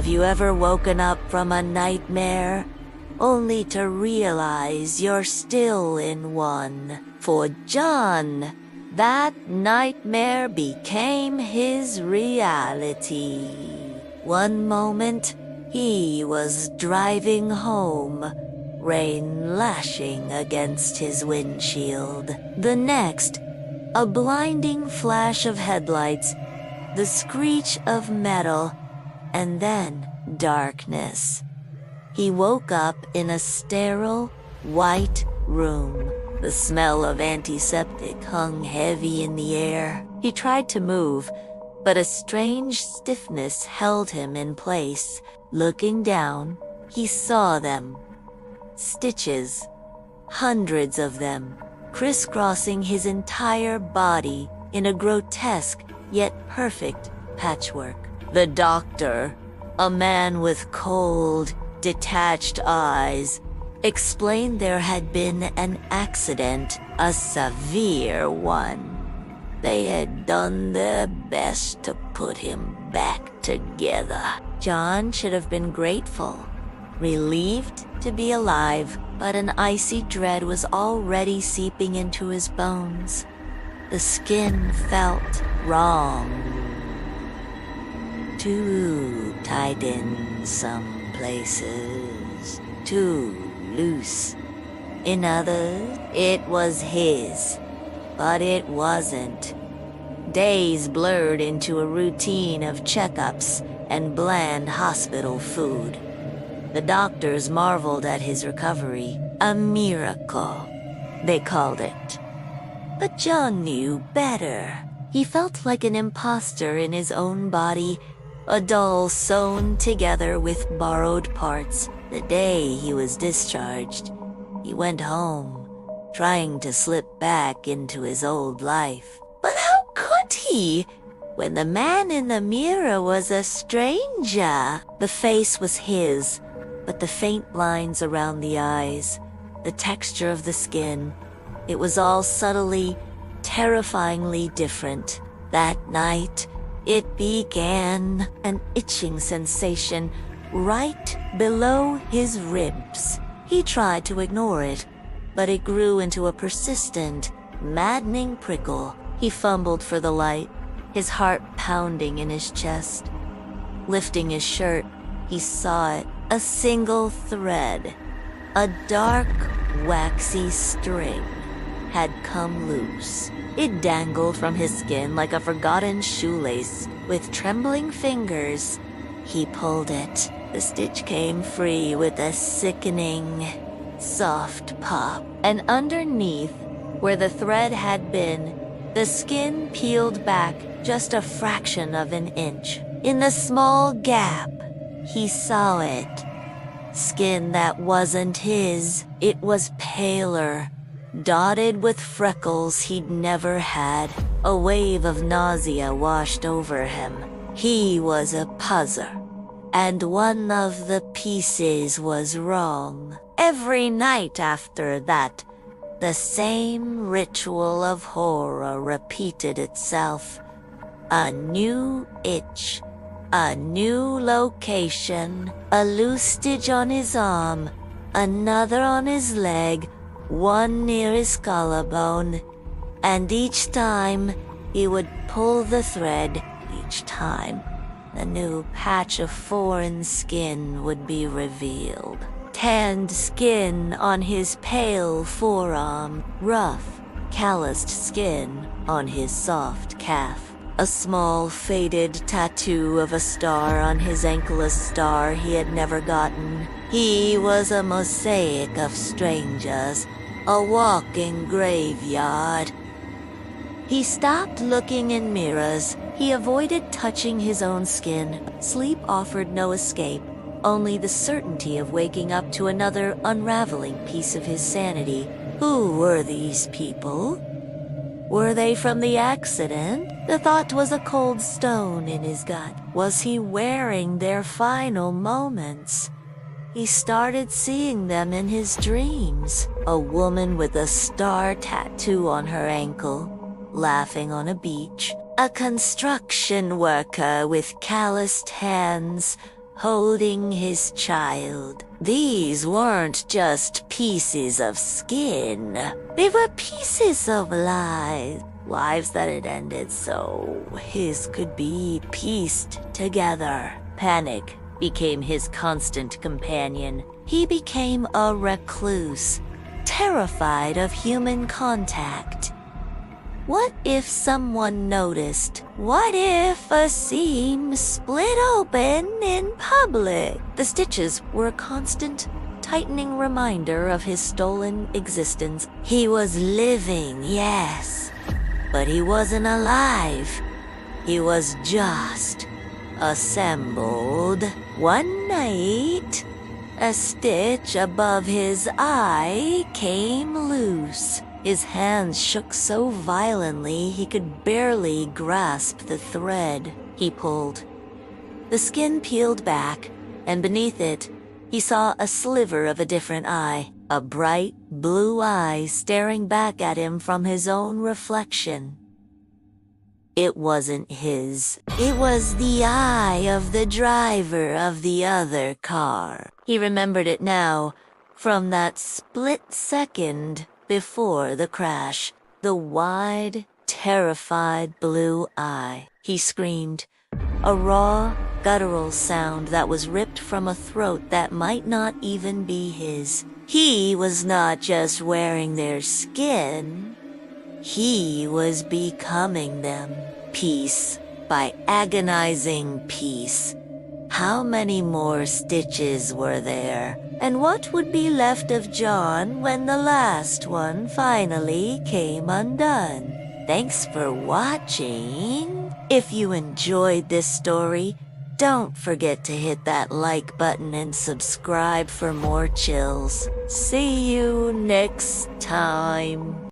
Have you ever woken up from a nightmare, only to realize you're still in one? For John, that nightmare became his reality. One moment, he was driving home, rain lashing against his windshield. The next, a blinding flash of headlights, the screech of metal, and then darkness. He woke up in a sterile, white room. The smell of antiseptic hung heavy in the air. He tried to move, but a strange stiffness held him in place. Looking down, he saw them. Stitches, hundreds of them, crisscrossing his entire body in a grotesque yet perfect patchwork. The doctor, a man with cold, detached eyes, explained there had been an accident, a severe one. They had done their best to put him back together. John should have been grateful, relieved to be alive, but an icy dread was already seeping into his bones. The skin felt wrong. Too tight in some places, too loose. In others, it was his, but it wasn't. Days blurred into a routine of checkups and bland hospital food. The doctors marveled at his recovery. A miracle, they called it. But John knew better. He felt like an imposter in his own body, a doll sewn together with borrowed parts. The day he was discharged, he went home, trying to slip back into his old life. But how could he, when the man in the mirror was a stranger? The face was his, but the faint lines around the eyes, the texture of the skin, it was all subtly, terrifyingly different. That night, it began, an itching sensation right below his ribs. He tried to ignore it, but it grew into a persistent, maddening prickle. He fumbled for the light, his heart pounding in his chest. Lifting his shirt, he saw it, a single thread, a dark, waxy string, had come loose. It dangled from his skin like a forgotten shoelace. With trembling fingers, he pulled it. The stitch came free with a sickening, soft pop. And underneath, where the thread had been, the skin peeled back just a fraction of an inch. In the small gap, he saw it. Skin that wasn't his. It was paler, dotted with freckles he'd never had. A wave of nausea washed over him. He was a puzzler, and one of the pieces was wrong. Every night after that, the same ritual of horror repeated itself. A new itch, a new location, a loose stitch on his arm, another on his leg, one near his collarbone, and each time he would pull the thread. Each time, a new patch of foreign skin would be revealed. Tanned skin on his pale forearm, rough, calloused skin on his soft calf. A small, faded tattoo of a star on his ankle, a star he had never gotten. He was a mosaic of strangers, a walking graveyard. He stopped looking in mirrors. He avoided touching his own skin. Sleep offered no escape, only the certainty of waking up to another unraveling piece of his sanity. Who were these people? Were they from the accident? The thought was a cold stone in his gut. Was he wearing their final moments? He started seeing them in his dreams. A woman with a star tattoo on her ankle, laughing on a beach. A construction worker with calloused hands, holding his child. These weren't just pieces of skin. They were pieces of lives. Lives that had ended so his could be pieced together. Panic became his constant companion. He became a recluse, terrified of human contact. What if someone noticed? What if a seam split open in public? The stitches were a constant, tightening reminder of his stolen existence. He was living, yes, but he wasn't alive. He was just assembled. One night, a stitch above his eye came loose. His hands shook so violently he could barely grasp the thread. He pulled. The skin peeled back, and beneath it, he saw a sliver of a different eye, a bright blue eye staring back at him from his own reflection. It wasn't his. It was the eye of the driver of the other car. He remembered it now, from that split second before the crash. The wide, terrified blue eye. He screamed, a raw, guttural sound that was ripped from a throat that might not even be his. He was not just wearing their skin. He was becoming them, piece by agonizing piece. How many more stitches were there? And what would be left of John when the last one finally came undone? Thanks for watching. If you enjoyed this story, don't forget to hit that like button and subscribe for more chills. See you next time.